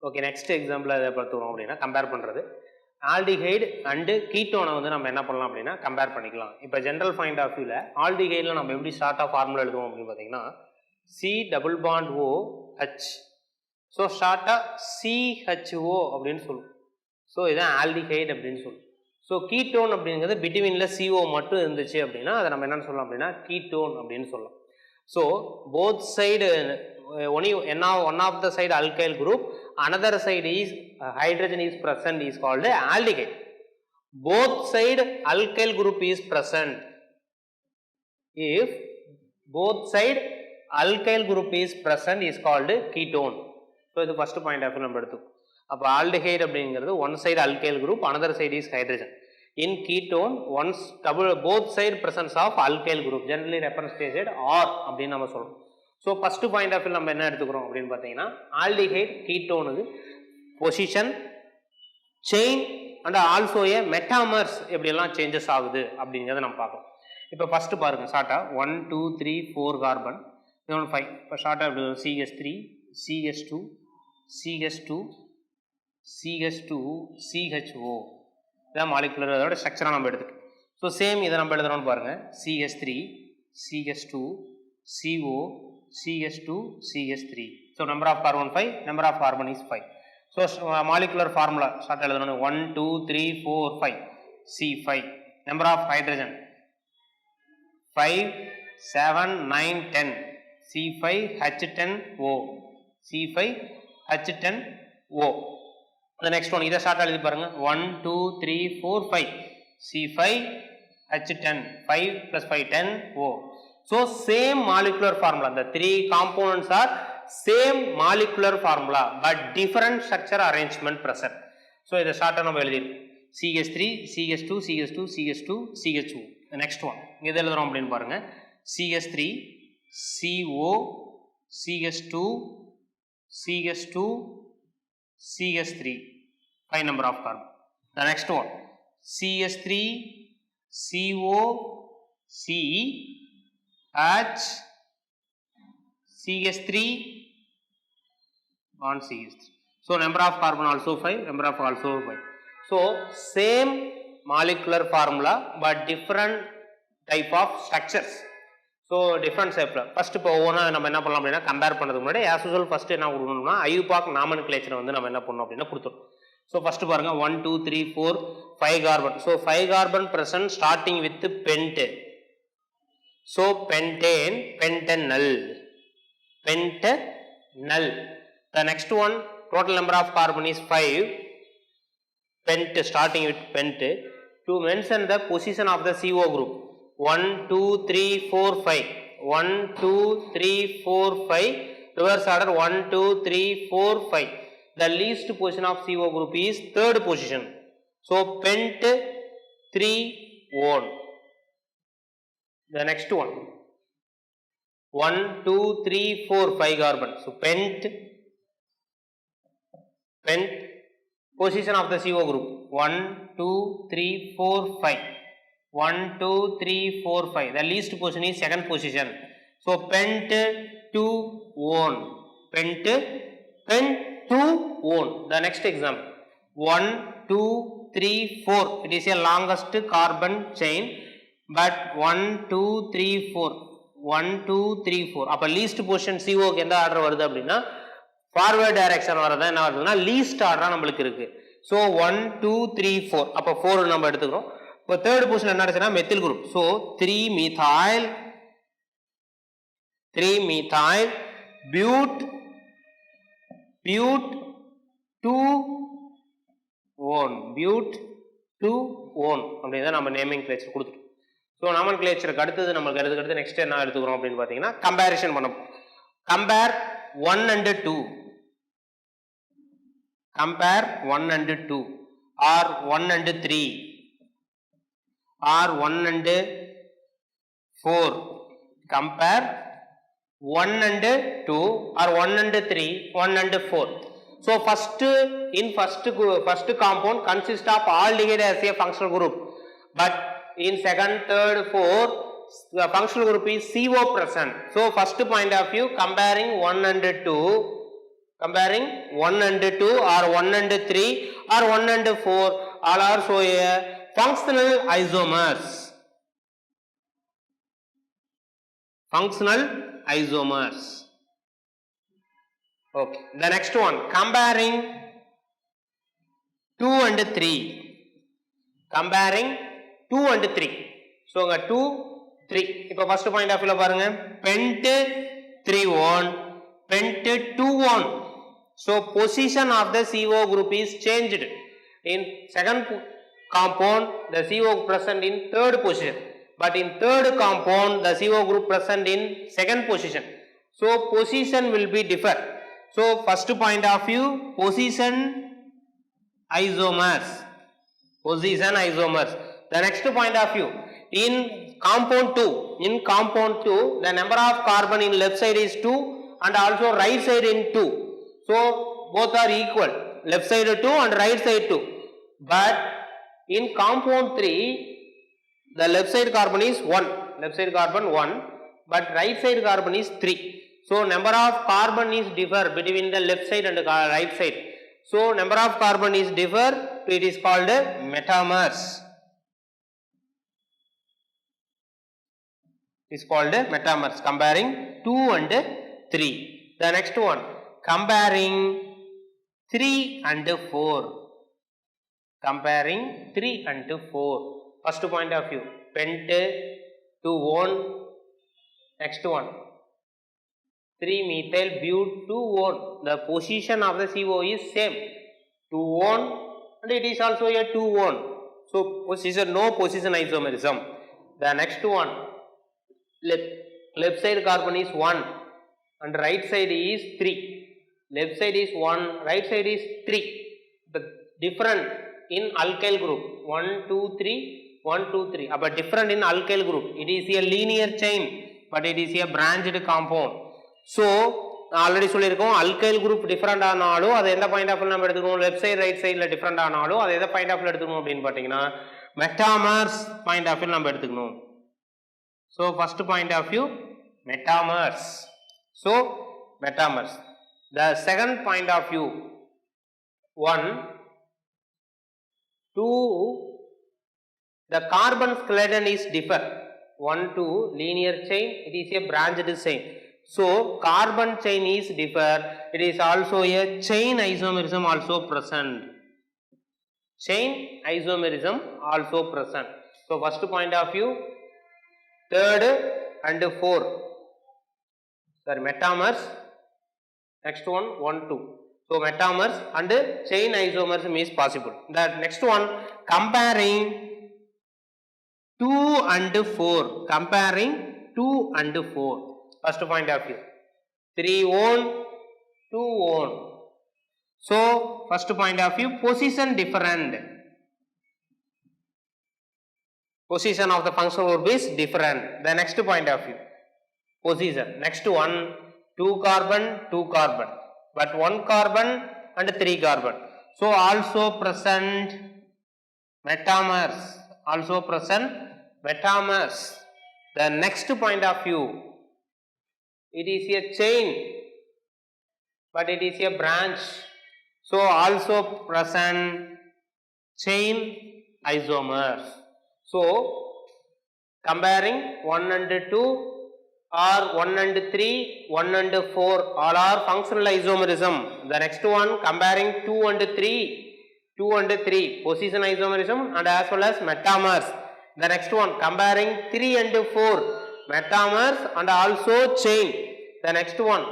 Okay, next example எதை பார்த்துக்கிறோம் அப்படின்னா கம்பேர் பண்ணுறது. ஆல்டிஹைடு அண்டு கீட்டோனை வந்து நம்ம என்ன பண்ணலாம் அப்படின்னா கம்பேர் பண்ணிக்கலாம். இப்போ ஜென்ரல் பாயிண்ட் ஆஃப் வியூவில் ஆல்டிஹைடில் நம்ம எப்படி ஷார்ட்டாக ஃபார்முலா எழுதுவோம் அப்படின்னு பார்த்தீங்கன்னா C double bond O H. So ஷார்ட்டாக சிஹெச்ஓ அப்படின்னு சொல்லுவோம். ஸோ இதான் ஆல்டிஹைடு அப்படின்னு சொல்லுவோம். ஸோ கீட்டோன் அப்படிங்கிறது பிட்வீனில் சிஓ மட்டும் இருந்துச்சு அப்படின்னா அதை நம்ம என்னென்னு சொல்லலாம் அப்படின்னா கீட்டோன் அப்படின்னு சொல்லலாம். So both side only one of the side alkyl group, another side is hydrogen is present is called aldehyde. Both side alkyl group is present. If both side alkyl group is present is called ketone. So இது first point of view நம்ம எடுத்துக்கோ. அப்போ aldehyde அப்படிங்கிறது one side alkyl group, another side is hydrogen. In ketone, both side presence of alkyl group, generally represented R அப்படின்னு நம்ம சொல்றோம். So first point of view நம்ம என்ன எடுத்துக்கிறோம் அப்படின்னு பார்த்தீங்கன்னா ஆல்டிஹைட் கீட்டோனுக்கு position, chain and also a metamers எப்படியெல்லாம் சேஞ்சஸ் ஆகுது அப்படிங்கிறத நம்ம பார்க்கலாம். இப்போ ஃபஸ்ட்டு பாருங்கள் ஷார்ட்டாக 1 2 3 4 கார்பன், இன்னொன்று 5. இப்போ ஷார்ட்டாக எப்படி CH3 CH2 CH2 CH2 CHO இதான் மாலிகுலர் அதோட ஸ்ட்ரக்சராக நம்ம எடுத்துக்கோம். ஸோ சேம் இதை நம்ம எழுதுறோம்னு பாருங்கள் CH3 CH2 CO CH2 CH3. So number of carbon 5, number of carbon is 5. So molecular formula start எழுதணும் 1 2 3 4 5 C5. Number of hydrogen 5 7 9 10 C5 H10O C5 H10O. The next one இதை start எழுதி பாருங்க 1 2 3 4 5 C5 H10 5 plus 5 10 O. So same molecular formula, the three components are same molecular formula but different structure arrangement present. So இதை ஷார்ட்டாக நம்ம எழுதிருக்கோம் CH3 CH2 CH2 CH2 CHO. The next one இதை எழுதுறோம் அப்படின்னு பாருங்க CH3 CO CH2 CH2 CH3 5 number of carbon. The next one CH3 CO C H CH3 on CH3. So number of carbon also 5, number of also 5. So same molecular formula but different type of structures. So different shape. First இப்போ ஒவ்வொன்றா நம்ம என்ன பண்ணலாம் அப்படின்னா compare பண்ணுறதுக்கு முன்னாடி as usual first என்ன கொடுக்கணும்னா IUPAC நாமன்கிளேச்சர் வந்து நம்ம என்ன பண்ணணும் அப்படின்னா கொடுத்துரும். ஸோ ஃபர்ஸ்ட் பாருங்க 1 2 3 4 5 carbon. So 5 carbon present starting with pent. So pentane, pentanal, pentanal. The next one, total number of carbon is 5. Pent, starting with pent. To mention the position of the CO group, 1 2 3 4 5. 1 2 3 4 5. Reverse order 1 2 3 4 5. The least position of CO group is third position. So pent 3 1. The next one 1 2 3 4 5 carbon. So pent position of the CO group 1 2 3 4 5 1 2 3 4 5. The least position is second position. So pent 2 1 pent 2 1. The next example 1 2 3 4. It is a longest carbon chain. But 1 2 3 4 1 2 3 4 அப்போ least position சிஓக்கு எந்த order வருது அப்படின்னா forward direction வரதான் என்ன வருதுன்னா least ஆர்டரா நம்மளுக்கு இருக்கு. So 1 2 3 4 அப்போ 4 நம்ம எடுத்துக்கிறோம். இப்போ தேர்ட் பொசிஷன் என்ன ஆச்சுன்னா methyl group. So 3 methyl bute 2 1 அப்படிதான் நம்ம நேமிங் கிளேச்சர் கொடுத்துட்டோம். ஸோ நாமன்கிளேச்சருக்கு அடுத்தது நம்மளுக்கு அடுத்து நெக்ஸ்ட் என்ன எடுத்துக்கிறோம் அப்படின்னு பார்த்தீங்கன்னா கம்பேரிஷன் பண்ண compare 1 and 2 compare 1 and 2 or 1 and 3 or 1 and 4 compare 1 and 2 or 1 and 3 1 and 4. So first compound consists of aldehyde as a functional group, but in second third fourth the functional group is CO present. So first point of view comparing 1 and 2 Comparing 1 and 2 or 1 and 3 or 1 and 4 all are so a functional isomers. Functional isomers. Okay. The next one, comparing 2 and 3. Comparing 2 and 3. So 2, 3. இப்போ first point of view பாருங்க. Pent 3 1, pent 2 1. So position of the CO group is changed. In second compound, the CO present in third position. But in third compound, the CO group present in second position. So position will be differ. So first point of view, position isomers. Position isomers. The next point of view, in compound 2, the number of carbon in left side is 2 and also right side in 2. So both are equal, left side 2 and right side 2. But in compound 3, the left side carbon is 1, but right side carbon is 3. So number of carbon is differ between the left side and the right side. So number of carbon is differ, it is called metamers. Is called metamers, comparing 2 and 3. The next one, comparing 3 and 4. Comparing 3 and 4. First point of view, pent 2 1. Next one, 3 methyl but 2 1. The position of the CO is same, 2 1 and it is also a 2 1. So position, no position isomerism. The next one, left side carbon is 1 and right side is 3. Left side is 1, right side is 3. The different in alkyl group, 1 2 3 1 2 3. But different in alkyl group, it is a linear chain but it is a branched compound. So already சொல்லிருக்கோம், alkyl group different ஆனாலும் அது எந்த point of view நம்ம எடுத்துக்கணும், left side right சைடுல different ஆனாலும் அது எந்த point of view எடுத்துக்கணும் அப்படின்னு பார்த்தீங்கன்னா மெட்டாமர்ஸ் பாயிண்ட் ஆஃப் வியூ நம்ம எடுத்துக்கணும். So first point of view, metamers. So metamers. The second point of view, 1 2, the carbon skeleton is differ. 1 2 linear chain, it is a branched chain. So carbon chain is differ, it is also a chain isomerism also present. Chain isomerism also present. So first point of view, third and 4, sorry, metamers. Next one, 1 2. So metamers and chain isomerism is possible. The next one, comparing 2 and 4. Comparing 2 and 4. First point of view, 3 1 2 1. So first point of view, position different. Position of the functional group is different. The next point of view, position. Next one, 2 carbon, 2 carbon, but 1 carbon and 3 carbon. So also present metamers. Also present metamers. The next point of view, it is a chain, but it is a branch. So also present chain isomers. So comparing 1 and 2 or 1 and 3, 1 and 4 all are functional isomerism. The next one, comparing 2 and 3, position isomerism and as well as metamers. The next one, comparing 3 and 4, metamers and also chain. The next one,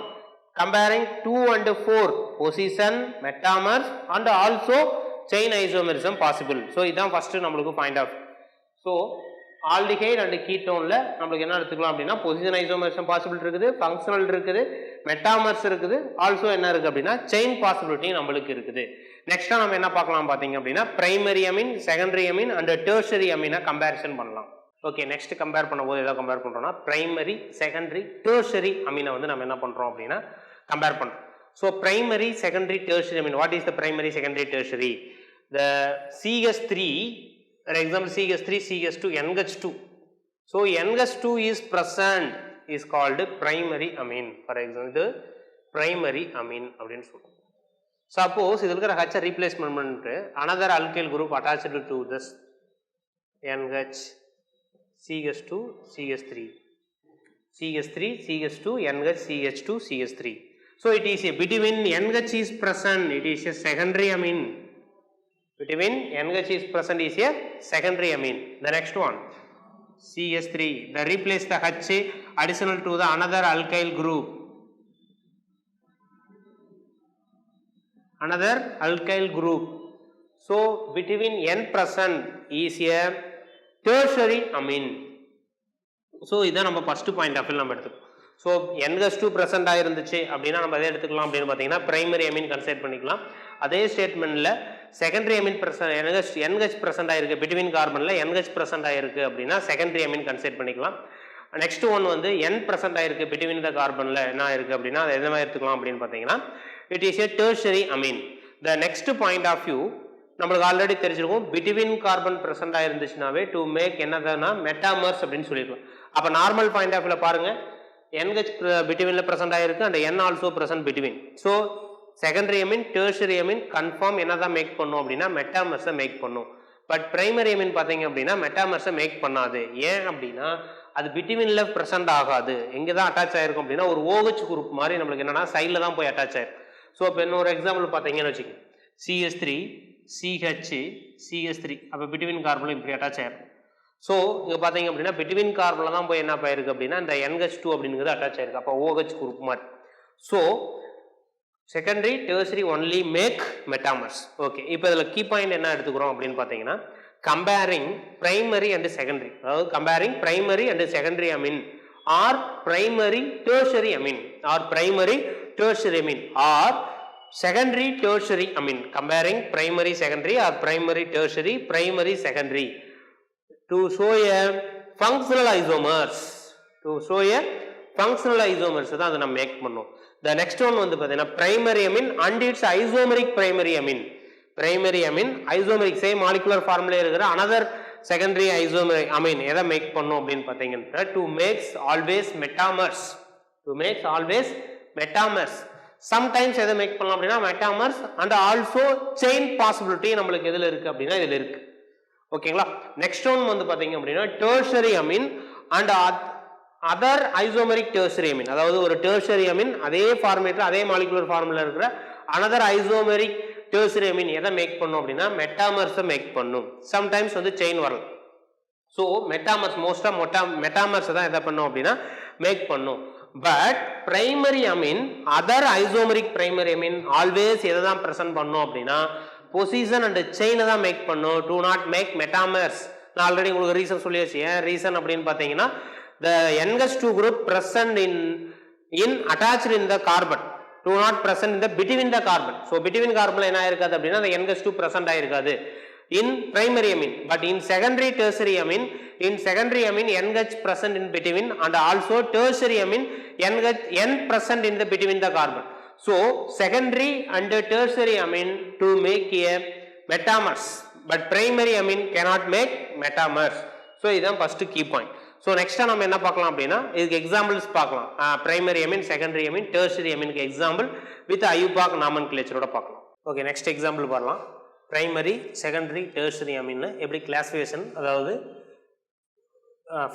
comparing 2 and 4, position, metamers and also chain isomerism possible. So இதான் first நம்மளுக்கு find out. So aldehyde and ketone நம்மளுக்கு என்ன எடுத்துக்கலாம் அப்படின்னா position isomerism possible இருக்குது, functional இருக்குது, metamers இருக்குது, also என்ன இருக்கு அப்படின்னா செயின் பாசிபிலிட்டி நம்மளுக்கு இருக்குது. நெக்ஸ்டா நம்ம என்ன பார்க்கலாம் பாத்தீங்க அப்படின்னா primary amine, secondary amine and tertiary அமீனை கம்பேரிசன் பண்ணலாம். ஓகே, நெக்ஸ்ட் கம்பேர் பண்ணும்போது எதை கம்பேர் பண்றோம்னா பிரைமரி, செகண்டரி, டெர்ஷரி அமீனை வந்து நம்ம என்ன பண்றோம் அப்படின்னா கம்பேர் பண்றோம். So primary, secondary, tertiary amine, what is the primary, secondary, tertiary? The CH3, for example CH3, CH2, NH2. So NH2 is present is called primary amine. For example, primary Ameen அப்படின்னு சொல்லுவோம். Suppose இது இருக்கிற ஹச்சை replacement பண்ணிட்டு another alkyl group attached to this NH CH2 CH3 CH3 CH2 NH CH2 CH3. So it is a between NH is present, it is a secondary amine. Between NH is present is a secondary amine. The next one CH3, the replace the H additional to the another alkyl group. Another alkyl group. So between N present is a tertiary amine. So இதான் நம்ம first point of view நம்ம எடுத்துக்கோம். So NH2 present ஆயிருந்துச்சு அப்படின்னா நம்ம எதை எடுத்துக்கலாம் அப்படின்னு பார்த்தீங்கன்னா primary Ameen consider பண்ணிக்கலாம். அதே ஸ்டேட்மெண்ட்ல செகண்டரி அமீன் NH ப்ரெசென்ட் ஆயிருக்கு பிட்வீன் கார்பன்ல NH ப்ரெசென்ட் ஆயிருக்கு அப்படின்னா செகண்டரி அமீன் கன்சிடர் பண்ணிக்கலாம். நெக்ஸ்ட் ஒன் வந்து N ப்ரெசென்ட் ஆயிருக்கு பிட்வீன் த கார்பன்ல என்ன ஆயிருக்கு அப்படின்னா அதை எந்த மாதிரி எடுத்துக்கலாம் அப்படின்னு பார்த்தீங்கன்னா it is a tertiary amine. The next point of view நம்மளுக்கு ஆல்ரெடி தெரிஞ்சிருக்கும் பிட்வீன் கார்பன் ப்ரெசென்ட் ஆயிருந்துச்சுனாவே டு மேக் என்னதுன்னா மெட்டாமர்ஸ் அப்படின்னு சொல்லியிருக்கோம். அப்போ நார்மல் பாயிண்ட் ஆஃப் வியூல பாருங்க NH பிட்வீன்ல ப்ரெசென்ட் ஆயிருக்கு and N also present between. So secondary amine tertiary amine confirm என்னதான் மேக் பண்ணும் அப்படின்னா மெட்டாமர்ஸை மேக் பண்ணும். பட் பிரைமரி அமீன் பார்த்தீங்க அப்படின்னா மெட்டாமர்ஸை மேக் பண்ணாது. ஏன் அப்படின்னா அது பிட்வீன்ல ப்ரெசென்ட் ஆகாது. எங்கே தான் அட்டாச் ஆயிருக்கும் அப்படின்னா ஒரு OH குரூப் மாதிரி நம்மளுக்கு என்னன்னா சைடில் தான் போய் அட்டாச் ஆயிருக்கும். ஸோ இப்போ இன்னொரு எக்ஸாம்பிள் பார்த்தீங்கன்னு வச்சுக்கோங்க CH3 CH CH3 அப்போ பிட்வீன் கார்பனில் இப்படி அட்டாச் ஆயிருக்கும். ஸோ இங்கே பார்த்தீங்க அப்படின்னா பிட்வீன் கார்பனில் தான் போய் என்ன ஆயிருக்கு அப்படின்னா இந்த NH2 அப்படிங்கிறது அட்டாச் ஆயிருக்கு. அப்போ OH குரூப் மாதிரி. So secondary tertiary only make metamers. Okay, இப்போ இதில் கீ பாயிண்ட் என்ன எடுத்துக்கிறோம் அப்படின்னு பார்த்தீங்கன்னா கம்பேரிங் பிரைமரி அண்ட் செகண்டரி, அதாவது comparing primary and secondary amine or primary tertiary amine or primary tertiary amine or secondary tertiary amine, comparing primary secondary or primary tertiary primary secondary to show a functional isomers, to show a functional isomers தான் அதை நம்ம make பண்ணோம். the next one வந்து பார்த்தீங்கன்னா primary amine and its isomeric primary amine. primary amine isomeric same molecular formula இருக்கிற another secondary isomeric amine எதை make பண்ணோம் அப்படின்னு பார்த்தீங்கன்னா to makes always metamers, to makes always metamers. Sometimes எதை make பண்ணலாம் அப்படின்னா metamers and also chain possibility நம்மளுக்கு எதில் இருக்கு அப்படின்னா இதில் இருக்கு. ஓகேங்களா. நெக்ஸ்ட் ஒன் வந்து பார்த்தீங்க அப்படின்னா tertiary amine and other isomeric tertiary amine, அதாவது ஒரு டெர்ஷரி அமீன் அதே ஃபார்மேட்ல அதே மாலிகுலர் ஃபார்முலா இருக்கிற அனதர் ஐசோமெரிக் டெர்ஷரி அமீன் எதை மேக் பண்ணும் அப்படின்னா மெட்டாமர்ஸை மேக் பண்ணும். சம்டைம்ஸ் வந்து செயின் வரலாம். ஸோ மெட்டாமர்ஸ் மோஸ்டா மெட்டாமர்ஸ் தான் எதை பண்ணும் அப்படின்னா மேக் பண்ணும். But primary amine other isomeric primary amine always எதை தான் ப்ரெசென்ட் பண்ணும் அப்படின்னா பொசிஷன் அண்ட் செயினை தான் மேக் பண்ணும். Do not make metamers. நான் ஆல்ரெடி உங்களுக்கு ரீசன் சொல்லியாச்சு. ஏன் ரீசன் அப்படின்னு பார்த்தீங்கன்னா the NH2 group present in attached in the carbon do not present in the between the carbon. So between carbon என்ன ஆயிருக்காது அப்படின்னா the NH2 present ஆயிருக்காது in primary amine, but in secondary tertiary amine, in secondary amine NH present in between and also tertiary amine N present in the between the carbon. So secondary and tertiary amine to make a metamers, but primary amine cannot make metamers. So இதான் first key point. So next நம்ம என்ன பார்க்கலாம் அப்படின்னா இதுக்கு examples பார்க்கலாம். Primary amine, secondary amine, tertiary அமீனுக்கு example with IUPAC நாமன்கிளேச்சரோட பார்க்கலாம். ஓகே, நெக்ஸ்ட் எக்ஸாம்பிள் பார்க்கலாம். பிரைமரி, செகண்டரி, டெர்ஷரி அமீன் எப்படி கிளாசிஃபிகேஷன், அதாவது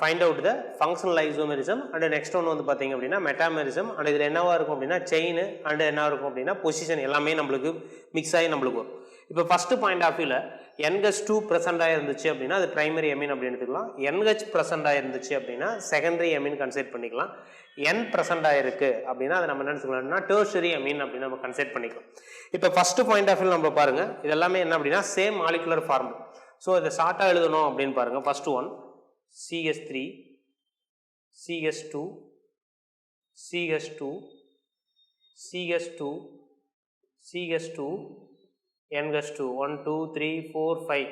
find out the functional isomerism and next ஒன்று வந்து பார்த்தீங்க அப்படின்னா மெட்டாமெரிசம் அண்ட் இதில் என்னவா இருக்கும் அப்படின்னா செயின் அண்ட் என்ன இருக்கும் அப்படின்னா பொசிஷன் எல்லாமே நம்மளுக்கு மிக்ஸ் ஆகி நம்மளுக்கு வரும். இப்போ ஃபர்ஸ்ட் பாயிண்ட் ஆஃப் வியூல NH2 ப்ரெசென்ட் ஆயிருந்துச்சு அப்படின்னா அது பிரைமரி அமீன் அப்படின்னு எடுத்துக்கலாம். NH ப்ரெசென்ட் ஆயிருந்துச்சு அப்படின்னா செகண்டரி அமீன் கன்சிடர் பண்ணிக்கலாம். N ப்ரெசென்ட் ஆயிருக்கு அப்படின்னா அதை நம்ம என்ன எடுத்துக்கலாம்னா டெர்ஷரி அமீன் அப்படின்னு நம்ம கன்சிடர் பண்ணிக்கலாம். இப்போ ஃபர்ஸ்ட் பாயிண்ட் ஆஃப் வியூ நம்ம பாருங்க, இது எல்லாமே என்ன அப்படின்னா சேம் மாலிகுலர் ஃபார்முலா. ஸோ இதை ஷார்ட்டாக எழுதணும் அப்படின்னு பாருங்க. First one CH3 CH2 CH2 CH2 CH2 NH2 1 2 3 4 5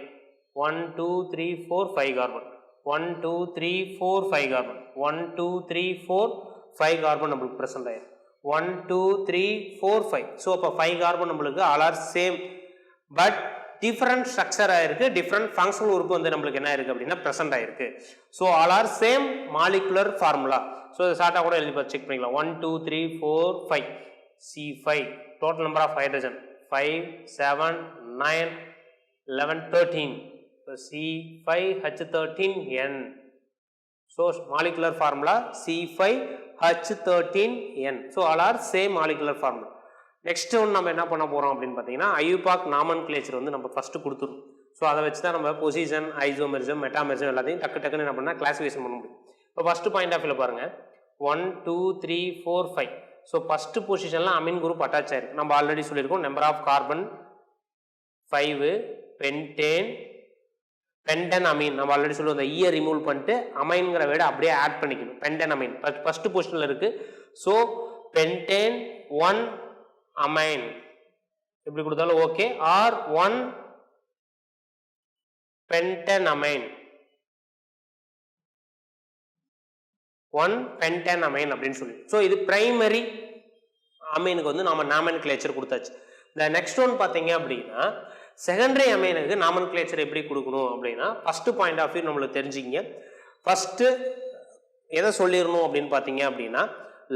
1 2 3 4 5 carbon 1 2 3 4 5 carbon 1 2 3 4 5 carbon நம்மளுக்கு present ஆயிருக்கு. 1 2 3 4 5. ஸோ அப்போ 5 carbon நம்மளுக்கு all are same but different structure ஆயிருக்கு, different functional உறுப்பு வந்து நம்மளுக்கு என்ன ஆயிருக்கு அப்படின்னா present ஆயிருக்கு. So all are same molecular formula. So இதை ஷார்ட்டாக கூட எழுதி செக் பண்ணிக்கலாம். 1 2 3 4 5 C5. Total number of hydrogen 5, 7, 9, 11, 13. So C5H13N. So molecular formula C5H13N. So all are same molecular formula. Next one நம்ம என்ன பண்ண போறோம் அப்படின்னு பார்த்தீங்கன்னா IUPAC nomenclature வந்து நம்ம ஃபர்ஸ்ட் கொடுத்துரும். ஸோ அதை வச்சு தான் நம்ம பொசிஷன், ஐசோமெரிசம், மெட்டாமெரிசம் எல்லாத்தையும் டக்குன்னு என்ன பண்ணால் கிளாசிஃபிகேஷன் பண்ண முடியும். இப்போ ஃபர்ஸ்ட் பாயிண்ட் ஆஃப் வியூவில் பாருங்கள் 1, 2, 3, 4, 5. ஸோ ஃபர்ஸ்ட் பொசிஷனில் அமீன் குரூப் அட்டாச் ஆயிருக்கு. நம்ம ஆல்ரெடி சொல்லியிருக்கோம் number of carbon 5, pentan amine. நம்ம ஆல்ரெடி சொல்லுவோம் இந்த ஈயை ரிமூவ் பண்ணிட்டு அமைன்கிற வேர்டை அப்படியே ஆட் பண்ணிக்கணும். பென்டன் அமீன் ஃபர்ஸ்ட் பொசிஷனில் இருக்கு. ஸோ பென்டேன் 1 அமைன் எப்படி கொடுத்தாலும் ஓகே. ஆர் 1 பென்டனமைன், 1 பென்டனமைன் அப்படின்னு சொல்லி. ஸோ இது பிரைமரி அமீனுக்கு வந்து நாம நாமன்கிளேச்சர் கொடுத்தாச்சு. இந்த நெக்ஸ்ட் ஒன் பார்த்தீங்க அப்படின்னா செகண்டரி அமீனுக்கு நாமன்கிளேச்சர் எப்படி கொடுக்கணும் அப்படின்னா ஃபர்ஸ்ட் பாயிண்ட் ஆஃப் வியூ நம்மளுக்கு தெரிஞ்சுங்க. ஃபர்ஸ்ட் எதை சொல்லிடணும் அப்படின்னு பார்த்தீங்க அப்படின்னா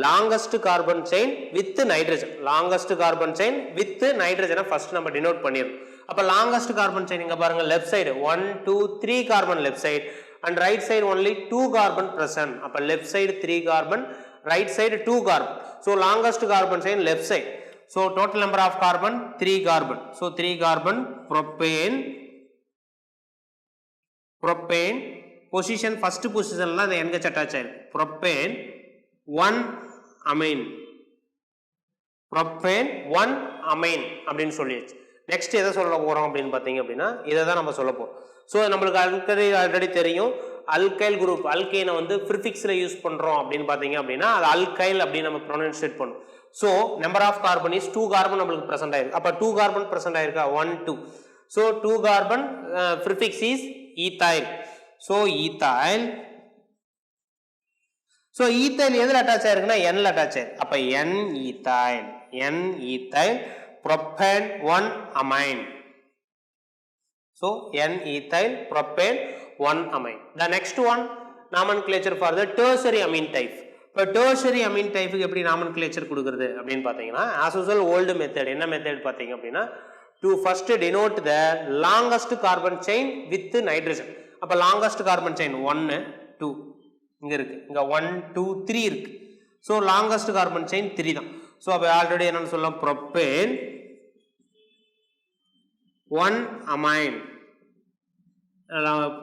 longest carbon chain with nitrogen. Longest carbon chain with நைட்ரஜனை ஃபர்ஸ்ட் நம்ம டினோட் பண்ணிடணும். அப்போ லாங்கஸ்ட் கார்பன் செயின் இங்க பாருங்க left side 1, 2, 3 carbon left side and right side only 2 carbon present. அப்போ left side 3 carbon, right side 2 carbon. So longest carbon chain left side. So total number of carbon 3 carbon. So 3 carbon propane position first பொசிஷன்ல அந்த NH attach ஆயிருக்கு. Propane 1 amine, propane 1 amine அப்படின்னு சொல்லியாச்சு. Next எதை சொல்ல போறோம் அப்படின்னு பார்த்தீங்க அப்படின்னா இதை தான் நம்ம சொல்ல போறோம். ஸோ நம்மளுக்கு ஆல்ரெடி தெரியும் அல்கைல் குரூப், அல்கைனை வந்து ப்ரிஃபிக்ஸில் யூஸ் பண்ணுறோம் அப்படின்னு பார்த்தீங்க அப்படின்னா அது அல்கைல் அப்படின்னு நம்ம ப்ரொனன்சியேட் பண்ணும். So number of carbon is 2 carbon நம்மளுக்கு ப்ரெசென்ட் ஆயிருக்கு. அப்போ 2 கார்பன் ப்ரெசென்ட் ஆயிருக்கா 1, 2. So 2 carbon prefix is ethyl. So ethyl. So ethyl எதில் அட்டாச் ஆயிருக்குன்னா Nல அட்டாச் ஆயிருக்கு. அப்போ N ethyl propane 1 amine. So N ethyl propane 1 amine. The next one nomenclature for the tertiary amine type. இப்போ tertiary amine type எப்படி nomenclature கொடுக்கிறது அப்படின்னு பார்த்தீங்கன்னா as usual old method. என்ன மெத்தட் பார்த்தீங்க அப்படின்னா to first denote the longest carbon chain with nitrogen. அப்போ longest carbon chain 1, 2 இங்க இருக்கு, இங்க 1, 2, 3 இருக்கு. ஸோ லாங்கஸ்ட் கார்பன் செயின் 3 தான். ஸோ அப்போ ஆல்ரெடி என்னன்னு சொல்லலாம் ப்ரோப்பேன் 1 அமைன்.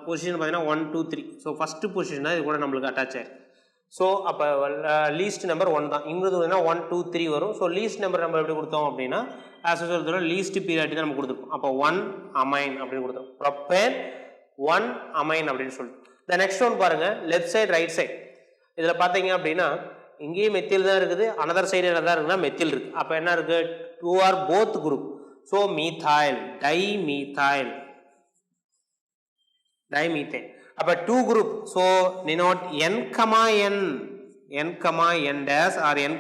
பொசிஷன் பார்த்தீங்கன்னா 1, 2, 3. ஸோ ஃபர்ஸ்ட் பொசிஷன் இது கூட நம்மளுக்கு அட்டாச் ஆயிருக்கு. ஸோ அப்போ லீஸ்ட் நம்பர் 1 தான். இங்கிறது 1, 2, 3 வரும். ஸோ லீஸ்ட் நம்பர் நம்ம எப்படி கொடுத்தோம் அப்படின்னா ஆஸ் யூசுவல் லீஸ்ட் பீரியாரிட்டி தான் நம்ம கொடுத்துருக்கோம். அப்போ 1 அமைன் அப்படின்னு கொடுத்தோம். ப்ரோப்பேன் 1 அமைன் அப்படின்னு சொல்லிட்டு. த நெக்ஸ்ட் ஒன் பாருங்க லெஃப்ட் சைடு ரைட் சைடு. இதில் பார்த்தீங்க அப்படின்னா இங்கேயும் மெத்தில் தான் இருக்குது, அனதர் சைடு என்ன தான் இருக்குன்னா மெத்தில் இருக்கு. அப்போ என்ன இருக்கு 2 ஆர் போத் குரூப். ஸோ மீথাইল, டைமீথাইল. அப்போ 2 group. So denote N, N dash or N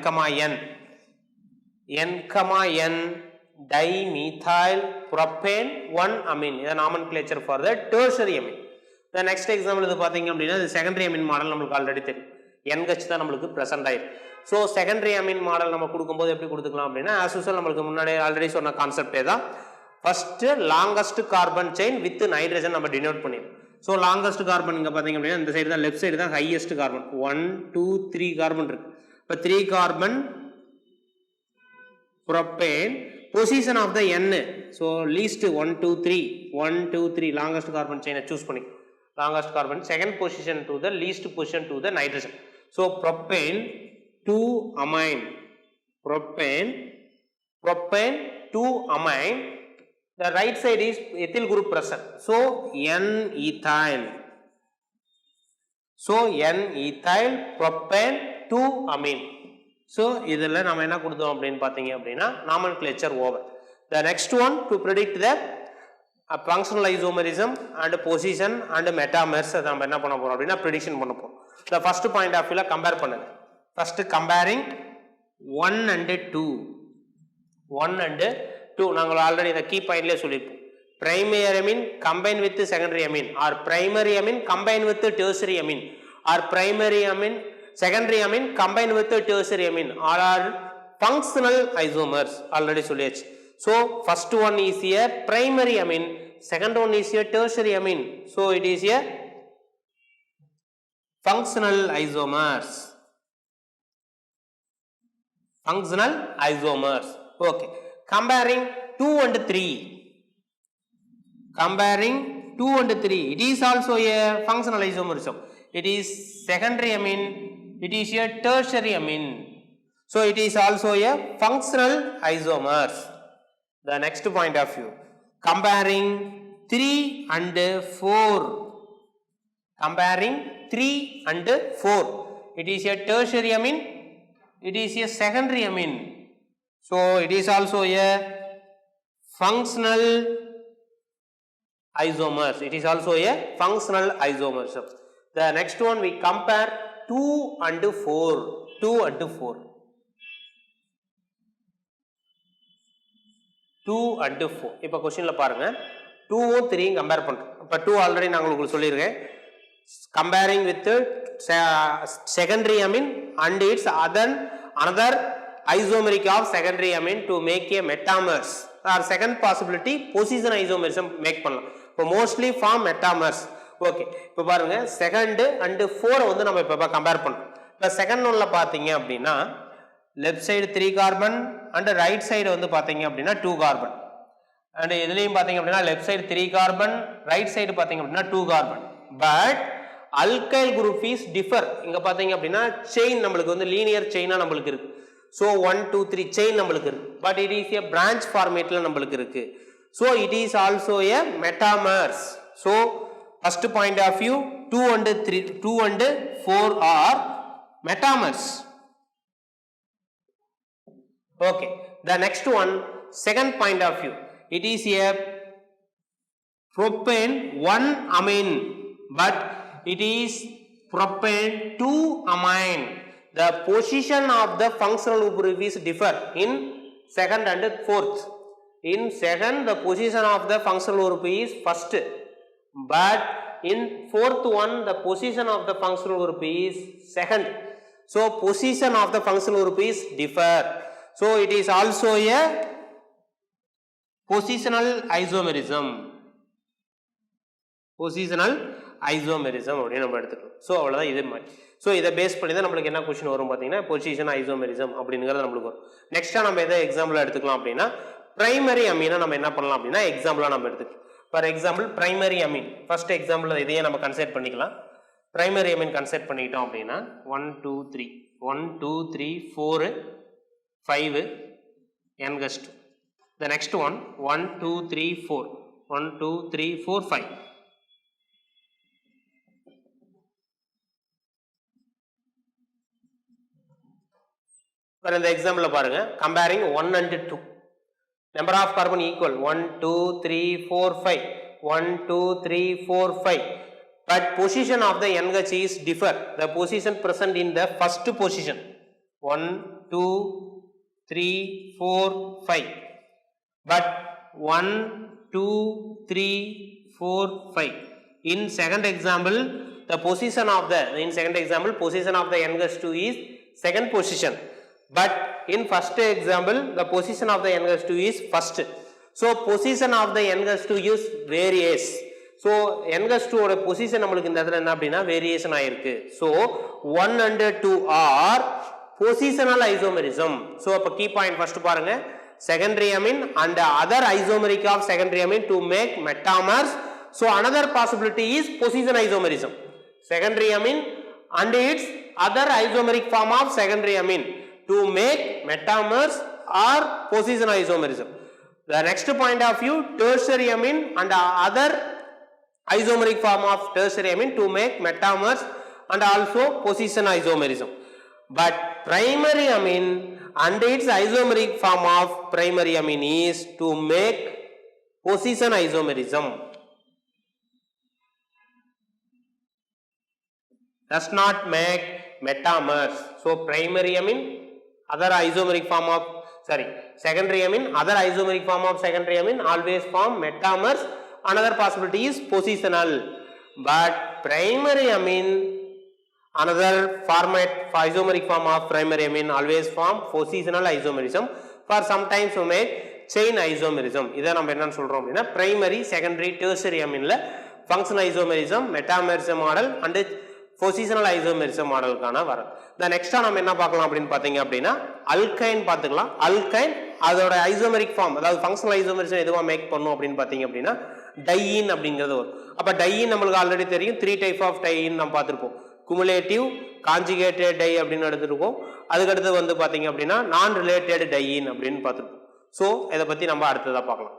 dimethyl propane 1 amine. இது nomenclature for the tertiary amine. The next example இது பார்த்தீங்க அப்படின்னா இது செகண்டரி அமீன் மாடல் நம்மளுக்கு ஆல்ரெடி தெரியும். NH தான் நம்மளுக்கு ப்ரெசென்ட் ஆயிருக்கு. ஸோ செகண்டரி அமீன் மாடல் நம்ம கொடுக்கும்போது எப்படி கொடுத்துக்கலாம் அப்படின்னா ஆஸ் யூசுவல் நம்மளுக்கு முன்னாடி ஆல்ரெடி சொன்ன கான்செப்டே தான். First longest carbon chain with nitrogen நம்ம டினோட் பண்ணிடுவோம். ஸோ லாங்கஸ்ட் கார்பன் இங்கே பார்த்தீங்க அப்படின்னா இந்த சைடு தான் லெஃப்ட் சைடு தான் ஹையஸ்ட் கார்பன். 1, 2, 3 கார்பன் இருக்கு. இப்போ 3 carbon propane position of the N. So least 1, 2, 3 longest carbon செயினை சூஸ் பண்ணி longest carbon second position to the least position to the nitrogen. So propane 2 amine, propane 2 amine. The right side is ethyl group present. So N ethyl. So N ethyl propane 2 amine. So இதில் நம்ம என்ன கொடுத்தோம் அப்படின்னு பார்த்தீங்க அப்படின்னா nomenclature over. The next one to predict the functional isomerism and position and metamers நம்ம என்ன பண்ண போறோம் அப்படின்னா prediction பண்ண போறோம். The first point of view compare பண்ணுங்க. First comparing 1 and 2. 1 and 2 நாங்கள் ஆல்ரெடி இந்த கீ பாயிண்ட்லேயே சொல்லியிருப்போம். primary amine combine with secondary amine or primary amine combine with tertiary amine or primary amine secondary amine combine with tertiary amine all are functional isomers already சொல்லியாச்சு. So first one is a primary amine, second one is a tertiary amine. So it is a functional isomers. Functional isomers. Okay. Comparing 2 and 3. Comparing 2 and 3. It is also a functional isomerism. It is secondary amine. It is a tertiary amine. So it is also a functional isomers. The next point of view. Comparing 3 and 4. Comparing 3 and 4. It is a tertiary amine. It is a secondary amine. So it is also a functional isomers. It is also a functional isomerism. The next one we compare 2 and 4. 2 and 4. 2 and 4. இப்போ क्वेश्चनல பாருங்க 2 ம் 3 ம் compare பண்றோம். இப்போ 2 already நான் உங்களுக்கு சொல்லிருக்கேன். Comparing with secondary amine and its another isomeric of secondary amine to make a metamers. Or second possibility position isomerism make பண்ணலாம். இப்போ mostly form metamers. ஓகே. இப்போ பாருங்க செகண்ட் and 4 வந்து நம்ம இப்போ கம்பேர் பண்றோம். இப்போ செகண்ட் ஒன்ல பாத்தீங்க அப்படினா left side 3 carbon and right side வந்து பாத்தீங்க அப்படினா 2 carbon. And இதுலயும் பாத்தீங்க அப்படினா left side 3 carbon, right side பாத்தீங்க அப்படினா 2 carbon. But alkyl group is differ. இங்க பாத்தீங்க அப்படினா chain நம்மளுக்கு வந்து linear chain ஆ நம்மளுக்கு இருக்கு. So 1 2 3 chain நம்மளுக்கு இருக்கு. But it is a branch formatல நம்மளுக்கு இருக்கு. So it is also a metamers. So first point of view 2 and 4 are metamers. Okay. The next one, second point of view. It is a propane 1 amine, but it is propane 2 amine. The position of the functional group is differ in second and fourth. In second, the position of the functional group is first, but in fourth one, the position of the functional group is second. So position of the functional group is differ. So it is also a positional isomerism. Positional isomerism அப்படி நம்ம எடுத்துக்கலாம். So அவ்வளோதான் இது மாதிரி. So இதை base பண்ணி தான் நம்மளுக்கு என்ன கொஸ்டின் வரும் பார்த்தீங்கன்னா பொசிஷன் ஐசோமெரிசம் அப்படிங்கிறது நம்மளுக்கு வரும். நெக்ஸ்ட்டாக நம்ம எதை எக்ஸாம்பிளாக எடுத்துக்கலாம் அப்படின்னா பிரைமரி அமீனை நம்ம என்ன பண்ணலாம் அப்படின்னா எக்ஸாம்பிளாக நம்ம எடுத்துக்கலாம். For example primary Ameen first example இதையே நம்ம கன்சிடர் பண்ணிக்கலாம். பிரைமரி அமீன் கன்சிடர் பண்ணிக்கிட்டோம் அப்படின்னா 1 2 3 1 2 3 4 5 n-2. The next one 1 2 3 4 1 2 3 4 5. For the example பாருங்க comparing 1 and 2. Number of carbon equal 1 2 3 4 5 1 2 3 4 5. But position of the NH is differ. The position present in the first position 1 2 3 4 5. But 1 2 3 4 5. In second example, the position of the position of the NH2 is second position. But in first example, the position of the NH2 is first. So position of the NH2 is varies. So NH2 ஓட position நம்மளுக்கு இந்த இடத்துல என்ன அப்படின்னா variation ஆயிருக்கு. So 1 and 2 are positional isomerism. So அப்ப key point first பாருங்க secondary amine and other isomeric of secondary amine to make metamers. So another possibility is position isomerism. Secondary amine and its other isomeric form of secondary amine to make metamers or position isomerism. The next point of view tertiary amine and other isomeric form of tertiary amine to make metamers and also position isomerism. But primary amine and its isomeric form of primary amine is to make position isomerism. Does not make metamers. So primary amine other isomeric form of secondary amine other isomeric form of secondary amine always form metamers. Another possibility is positional, but primary amine Another format isomeric form of primary amine always form positional isomerism. For sometimes we make chain isomerism. இதை நம்ம என்னன்னு சொல்றோம் அப்படின்னா primary, secondary, tertiary amine functional isomerism, metamerism model and positional isomerism மாடலுக்கான வரும். The next நம்ம என்ன பார்க்கலாம் அப்படின்னு பார்த்தீங்க அப்படின்னா alkyne பார்த்துக்கலாம். alkyne அதோட isomeric form அதாவது functional isomerism எதுவா மேக் பண்ணும் அப்படின்னு பார்த்தீங்க அப்படின்னா diene அப்படிங்கிறது வரும். அப்ப diene நம்மளுக்கு ஆல்ரெடி தெரியும் 3 type of diene நம்ம பார்த்திருப்போம். cumulative, conjugated di அப்படின்னு எடுத்துருக்கோம். அதுக்கு அடுத்து வந்து பார்த்தீங்க அப்படின்னா நான் ரிலேட்டட் diene அப்படின்னு பார்த்திருப்போம். ஸோ இதை பத்தி நம்ம அடுத்ததா பார்க்கலாம்.